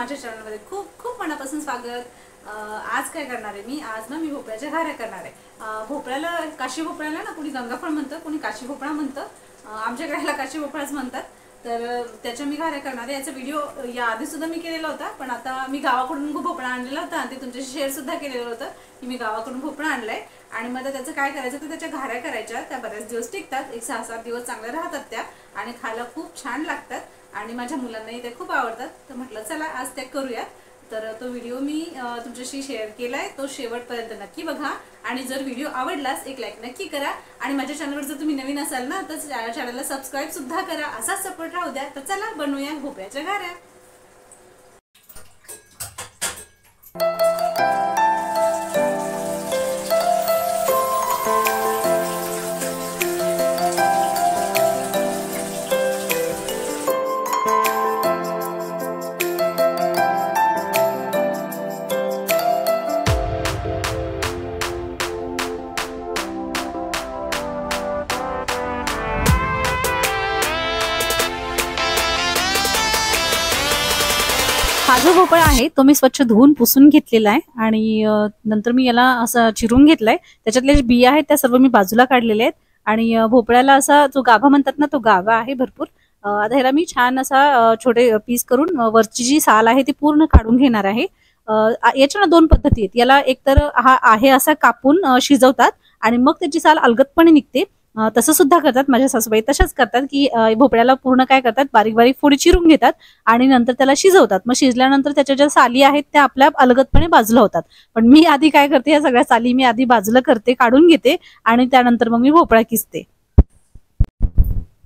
माझ्या चॅनलमध्ये खूप खूप मनापासून स्वागत। आज काय करणार आहे मी? आज ना मी भोपळ्याच्या घाऱ्या करणार आहे। भोपळ्याला काशी भोपळ्याला ना कोणी गंगाफळ म्हणतं, कोणी काशी भोपळा म्हणतं। आमच्या घराला काशी भोपळाच म्हणतात। तर त्याच्या मी घाऱ्या करणार आहे। याचा व्हिडिओ या आधी सुद्धा मी केलेला होता, पण आता मी गावाकडून भोपळा आणलेला होता आणि ते तुमच्याशी शेअर सुद्धा केलेलं होतं की मी गावाकडून भोपळा आणलाय आणि मग त्याचं काय करायचं तर त्याच्या घाऱ्या करायच्या। त्या बरेच दिवस टिकतात, एक 6-7 दिवस चांगल्या राहतात त्या आणि खायला खूप छान लागतात आणि माझ्या मुलांनाही ते खूप आवडतात। तर म्हटलं चला आज ते करूयात। तर तो व्हिडिओ मी तुमच्याशी शेअर केलाय, तो शेवटपर्यंत नक्की बघा आणि जर व्हिडिओ आवडलास एक लाईक नक्की करा आणि माझ्या चॅनलवर जर तुम्ही नवीन असाल ना तर चॅनलला सबस्क्राइब सुद्धा करा। असाच सपोर्ट राहू द्या। तर चला बनवूया भोपळ्याच्या घाऱ्या। हा जो भोपळा आहे तो मी स्वच्छ धुवून पुसून घेतलेला आहे आणि नंतर मी याला असं चिरून घेतलाय। त्याच्यातले जे बिया आहेत त्या सर्व मी बाजूला काढलेले आहेत आणि भोपळ्याला असा जो गाभा म्हणतात ना तो गाभा आहे भरपूर। आता ह्याला मी छान असा छोटे पीस करून वरची जी साल आहे ती पूर्ण काढून घेणार आहे। याच्या ना 2 पद्धती आहेत। याला एकतर हा आहे असा कापून शिजवतात आणि मग त्याची साल अलगदपणे निघते। तसं सुद्धा करतात माझ्या सासूबाई, तशाच करतात की भोपळ्याला पूर्ण काय करतात बारीक बारीक फोडी चिरून घेतात आणि नंतर त्याला शिजवतात। मग शिजल्यानंतर त्याच्या ज्या साली आहेत त्या आपल्या अलगदपणे बाजूला होतात। पण मी आधी काय करते, या सगळ्या साली मी आधी बाजूला करते, काढून घेते आणि त्यानंतर मग मी भोपळा किसते।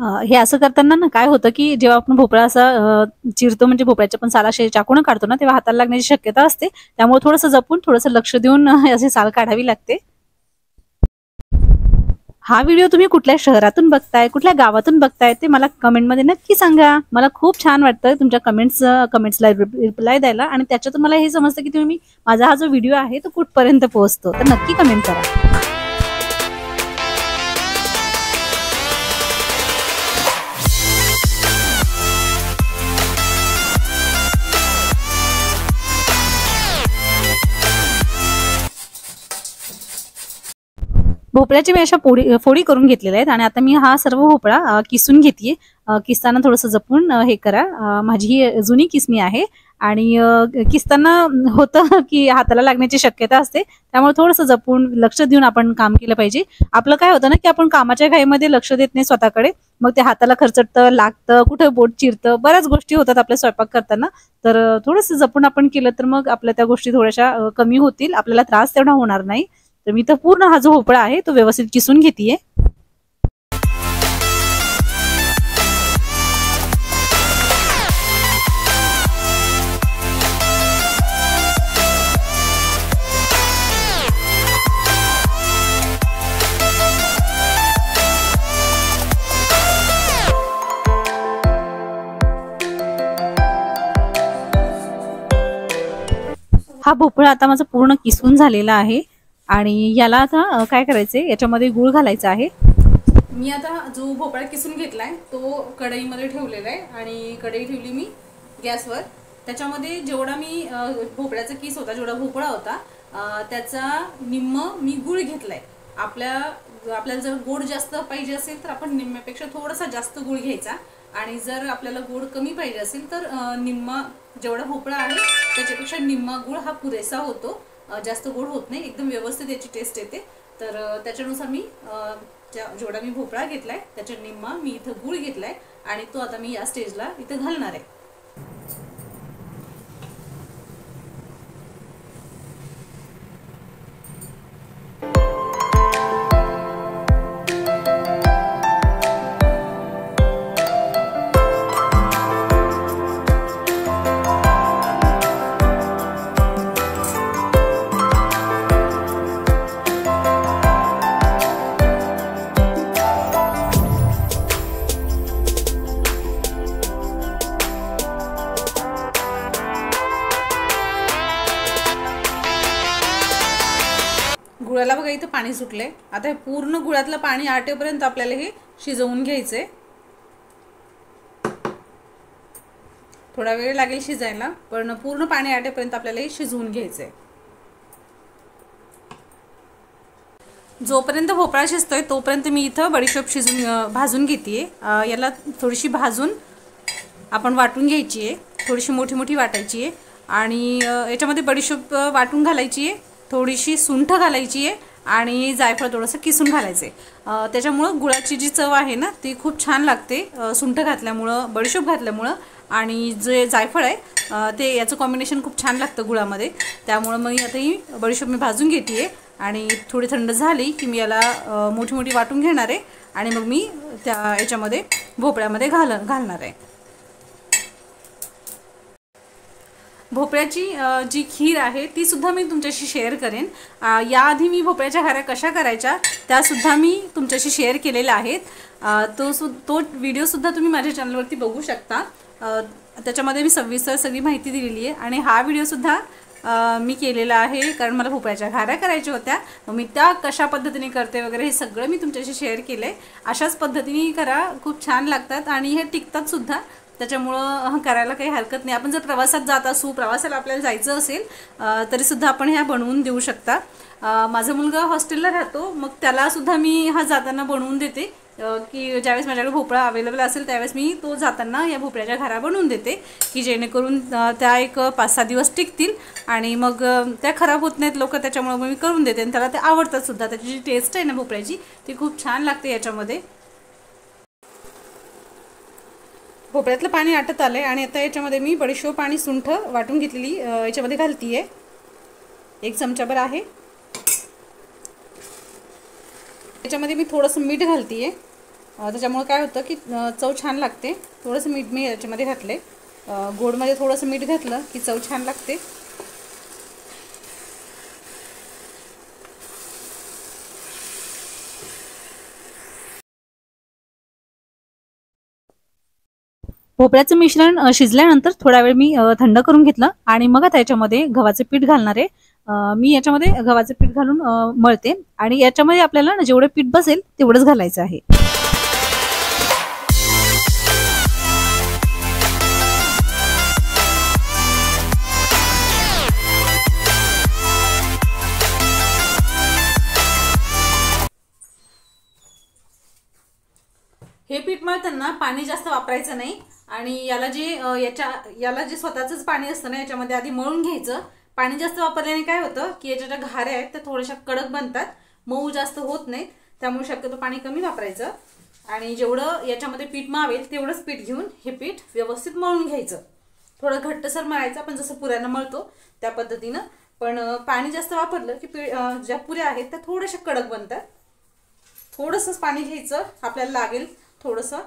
हे असं करताना ना काय होतं की जेव्हा आपण भोपळा असा चिरतो म्हणजे भोपळ्याच्या पण साल असे चाकून काढतो ना तेव्हा हाताला लागण्याची शक्यता असते। त्यामुळे थोडंसं जपून थोडंसं लक्ष देऊन असे साल काढावी लागते। हा व्हिडिओ तुम्ही कुठल्या शहरातून बघताय, कुठल्या गावातून बघताय ते मला कमेंटमध्ये नक्की सांगा। मला खूप छान वाटतं तुमच्या कमेंट्सला रिप्लाय द्यायला आणि त्याच्यातून मला हे समजतं की तुम्ही माझा हा जो व्हिडिओ आहे तो कुठपर्यंत पोहोचतो। तर नक्की कमेंट करा। भोपळ्याची मी अशा फोडी करून घेतलेल्या आहेत आणि आता मी हा सर्व भोपळा किसून घेतेय। किसताना थोडंसं जपून हे करा। माझी ही जुनी किसणी आहे आणि किसताना होतं की हाताला लागण्याची शक्यता असते, त्यामुळे थोडंसं जपून लक्ष देऊन आपण काम केलं पाहिजे। आपलं काय होतं ना की आपण कामाच्या घाईमध्ये लक्ष देत नाही स्वतःकडे, मग ते हाताला खरचटतं, लागतं, कुठं बोट चिरतं, बऱ्याच गोष्टी होतात आपल्या स्वयंपाक करताना। तर थोडंसं जपून आपण केलं तर मग आपल्या त्या गोष्टी थोड्याशा कमी होतील, आपल्याला त्रास तेवढा होणार नाही। तर मी तर पूर्ण हा जो भोपळा आहे तो व्यवस्थित किसून घेतेय। हा भोपळा आता माझा पूर्ण किसून झालेला आहे आणि याला आता काय करायचंय, याच्यामध्ये गूळ घालायचा आहे। मी आता जो भोपळा किसून घेतलाय तो कढईमध्ये ठेवलेला आहे आणि कढई ठेवली मी गॅसवर। त्याच्यामध्ये जेवढा मी भोपळ्याचा किस होता, जेवढा भोपळा होता त्याचा निम्म मी गूळ घेतलाय। आपल्याला जर गोड जास्त पाहिजे असेल तर आपण निम्म्यापेक्षा थोडासा जास्त गूळ घ्यायचा आणि जर आपल्याला गोड कमी पाहिजे असेल तर निम्मा जेवढा भोपळा आहे त्याच्यापेक्षा निम्मा गूळ हा पुरेसा होतो। जास्त गोड होत नाही, एकदम व्यवस्थित याची टेस्ट येते। तर त्याच्यानुसार मी जेवढा मी भोपळा घेतलाय त्याच्या निम्मा मी इथं गूळ घेतलाय आणि तो आता मी या स्टेजला इथं घालणार आहे। गुळाला बघा इथं पाणी सुटले। आता हे पूर्ण गुळातलं पाणी आटेपर्यंत आपल्याला हे शिजवून घ्यायचंय। थोडा वेळ लागेल शिजायला, पण पूर्ण पाणी आटेपर्यंत आपल्याला हे शिजवून घ्यायचं आहे. जोपर्यंत भोपळा शिजतोय तोपर्यंत मी इथं बडीशोप भाजून घेते. याला थोडीशी भाजून आपण वाटून घ्यायची आहे. थोडीशी मोठी मोठी वाटायची आहे आणि याच्यामध्ये बडीशोप वाटून घालायची आहे, थोडीशी सुंठ घालायची आहे आणि जायफळ थोडंसं किसून घालायचं आहे. त्याच्यामुळं गुळाची जी चव आहे ना ती खूप छान लागते सुंठ घातल्यामुळं, बडीशोप घातल्यामुळं. आणि जे जायफळ आहे ते याचं कॉम्बिनेशन खूप छान लागतं गुळामध्ये. त्यामुळं मग आता ही बडीशोप मी भाजून घेते आहे आणि थोडी थंड झाली की मी याला मोठी मोठी वाटून घेणार आहे आणि मग मी त्या याच्यामध्ये भोपळ्यामध्ये घालणार आहे. भोपळ्याची जी खीर आहे ती सुद्धा मी तुमच्याशी शेअर करेन. याआधी मी भोपळ्याच्या घाऱ्या कशा करायच्या त्यासुद्धा मी तुमच्याशी शेअर केलेल्या आहेत. तो व्हिडिओसुद्धा तुम्ही माझ्या चॅनलवरती बघू शकता. त्याच्यामध्ये मी सविस्तर सगळी माहिती दिलेली आहे आणि हा व्हिडिओसुद्धा मी केलेला आहे कारण मला भोपळ्याच्या घाऱ्या करायच्या होत्या. मग मी त्या कशा पद्धतीने करते वगैरे हे सगळं मी तुमच्याशी शेअर केलं आहे. अशाच पद्धतीने करा, खूप छान लागतात आणि हे टिकतात सुद्धा. त्याच्यामुळं करायला काही हरकत नाही. आपण जर प्रवासात जात असू, प्रवासाला आपल्याला जायचं असेल तरीसुद्धा आपण ह्या बनवून देऊ शकता. माझा मुलगा हॉस्टेलला राहतो, मग त्यालासुद्धा मी हा जाताना बनवून देते की ज्यावेळेस माझ्याकडे भोपळा अवेलेबल असेल त्यावेळेस मी तो जाताना या भोपळ्याच्या घाऱ्या बनवून देते की जेणेकरून त्या एक 5-6 दिवस टिकतील आणि मग त्या खराब होत नाहीत लोक. त्याच्यामुळे मग मी करून देते आणि त्याला ते आवडतात सुद्धा. त्याची जी टेस्ट आहे ना भोपळ्याची ती खूप छान लागते याच्यामध्ये. भोपळ्यातलं पाणी आटत आलंय आणि आता याच्यामध्ये मी बडीशोप आणि सुंठ वाटून घेतलेली याच्यामध्ये घालतीये. 1 चमचाभर आहे. याच्यामध्ये मी थोडंसं मीठ घालतीये. त्याच्यामुळे काय होतं की चव छान लागते. थोडंसं मीठ मी याच्यामध्ये घातले. गोडमध्ये थोडंसं मीठ घातलं की चव छान लागते. भोपळ्याचं मिश्रण शिजल्यानंतर थोडा वेळ मी थंड करून घेतलं आणि मग आता याच्यामध्ये गव्हाचं पीठ घालणार आहे. मी याच्यामध्ये गव्हाचं पीठ घालून मळते आणि याच्यामध्ये आपल्याला जेवढं पीठ बसेल तेवढंच घालायचं आहे. हे पीठ मळताना पाणी जास्त वापरायचं नाही आणि याला जे स्वतःचंच पाणी असतं ना याच्यामध्ये आधी मळून घ्यायचं. पाणी जास्त वापरल्याने काय होतं की याच्या ज्या घाऱ्या आहेत त्या थोड्याशा कडक बनतात, मऊ जास्त होत नाहीत. त्यामुळे शक्यतो पाणी कमी वापरायचं आणि जेवढं याच्यामध्ये पीठ मावेल तेवढंच पीठ घेऊन हे पीठ व्यवस्थित मळून घ्यायचं. थोडं घट्टसर मळायचं, आपण जसं पुऱ्यानं मळतो त्या पद्धतीनं. पण पाणी जास्त वापरलं की ज्या पुऱ्या आहेत त्या थोड्याशा कडक बनतात. थोडंसंच पाणी घ्यायचं आपल्याला लागेल थोडंसं.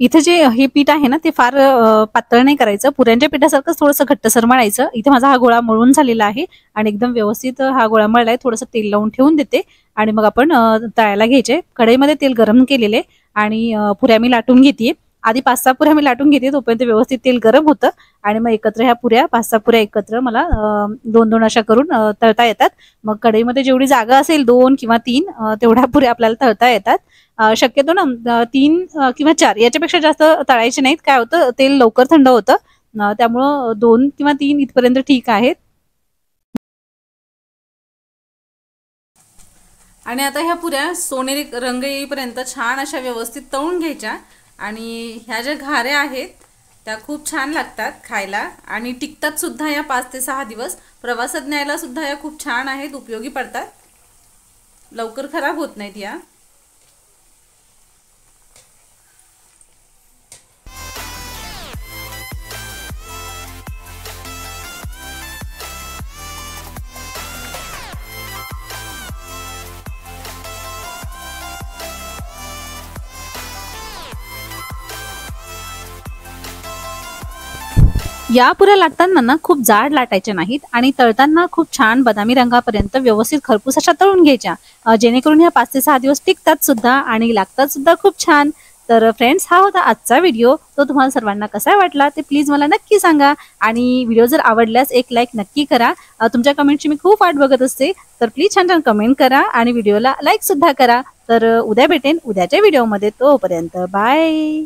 इथे जे हे पीठ आहे ना ते फार पातळ नाही करायचं, पुऱ्यांच्या पिठासारखंच थोडंसं घट्टसर मळायचं. इथे माझा हा गोळा मळून झालेला आहे आणि एकदम व्यवस्थित हा गोळा मळलाय. थोडंसं तेल लावून ठेवून देते आणि मग आपण तळायला घ्यायचे. कढईमध्ये तेल गरम केलेले आणि पुऱ्या मी लाटून घेते. आधी 5-6 पुऱ्या मी लाटून घेते, तोपर्यंत व्यवस्थित तेल गरम होतं आणि मग एकत्र ह्या पुऱ्या 5-6 पुऱ्या एकत्र मला 2-2 अशा करून तळता येतात. मग कढईमध्ये जेवढी जागा असेल 2 किंवा 3 तेवढ्या पुऱ्या आपल्याला तळता येतात. शक्यतो ना 3 किंवा 4 याच्यापेक्षा जास्त तळायचे नाहीत. काय होतं तेल लवकर थंड होतं, त्यामुळं 2 किंवा 3 इथपर्यंत ठीक आहेत. आणि आता ह्या पुऱ्या सोनेरी रंग येईपर्यंत छान अशा व्यवस्थित तळून घ्यायच्या. आणि ह्या ज्या घाऱ्या आहेत त्या खूप छान लागतात खायला आणि टिकतात सुद्धा. या 5 ते 6 दिवस प्रवासात न्यायला सुद्धा या खूप छान आहेत, उपयोगी पडतात, लवकर खराब होत नाहीत या. या पुऱ्या लाटताना ना खूप जाड लाटायच्या नाहीत आणि तळताना खूप छान बदामी रंगापर्यंत व्यवस्थित खरपूस अशा तळून घ्यायच्या, जेणेकरून ह्या 5 ते 6 दिवस टिकतात सुद्धा आणि लागतात सुद्धा खूप छान. तर फ्रेंड्स, हा होता आजचा व्हिडिओ. तो तुम्हाला सर्वांना कसा वाटला ते प्लीज मला नक्की सांगा. आणि व्हिडिओ जर आवडल्यास एक लाईक नक्की करा. तुमच्या कमेंटची मी खूप वाट बघत असते. तर प्लीज छान छान कमेंट करा आणि व्हिडिओला लाईक सुद्धा करा. तर उद्या भेटेन उद्याच्या व्हिडिओमध्ये. तोपर्यंत बाय.